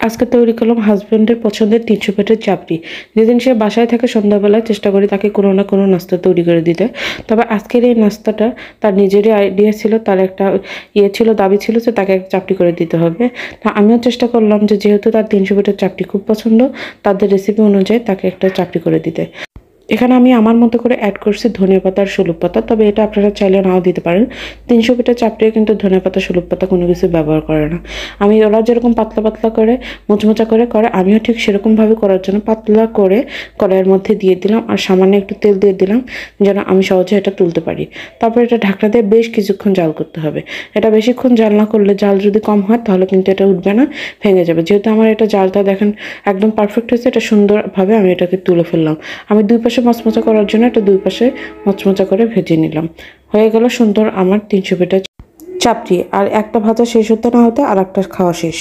আজকে তৈরি করলাম হাজব্যান্ডের পছন্দের ৩০০ পেটের চাপড়ি। যেদিন সে বাসায় থাকে সন্ধ্যাবেলায় চেষ্টা করি তাকে কোনো না কোনো নাস্তা তৈরি করে দিতে। তবে আজকের এই নাস্তাটা তার নিজেরই আইডিয়া ছিল, তার একটা ছিল, দাবি ছিল যে তাকে এক চাপড়ি করে দিতে হবে। তা আমিও চেষ্টা করলাম যে যেহেতু তার ৩০০ পেটের চাপড়ি খুব পছন্দ, তাদের রেসিপি অনুযায়ী তাকে একটা চাপড়ি করে দিতে। এখানে আমি আমার মতো করে অ্যাড করছি ধনিয়া পাতা আর শলুক পাতা, তবে এটা আপনারা চাইলে নাও দিতে পারেন। ৩০০ পেটা চাপড়িয়ে কিন্তু ধনিয়া পাতা শলুক পাতা কোনো কিছু ব্যবহার করে না। ওরা যেরকম পাতলা পাতলা করে মোচমোচা করে করে, আমিও ঠিক সেরকমভাবে করার জন্য পাতলা করে কড়াইয়ের মধ্যে দিয়ে দিলাম আর সামান্য একটু তেল দিয়ে দিলাম যেন আমি সহজে এটা তুলতে পারি। তারপর এটা ঢাকনা দিয়ে বেশ কিছুক্ষণ জাল করতে হবে। এটা বেশিক্ষণ জাল না করলে, জাল যদি কম হয় তাহলে কিন্তু এটা উঠবে না, ভেঙে যাবে। যেহেতু আমার এটা জালটা দেখেন একদম পারফেক্ট হয়েছে, এটা সুন্দরভাবে আমি এটাকে তুলে ফেললাম। আমি দুই পাশে মচমচা করার জন্য এটা দুই পাশে মচমচা করে ভেজে নিলাম। হয়ে গেল সুন্দর আমার ৩০০ পেটা চাপড়ি। আর একটা ভাজা শেষ হতে না হতে আর একটা খাওয়া শেষ।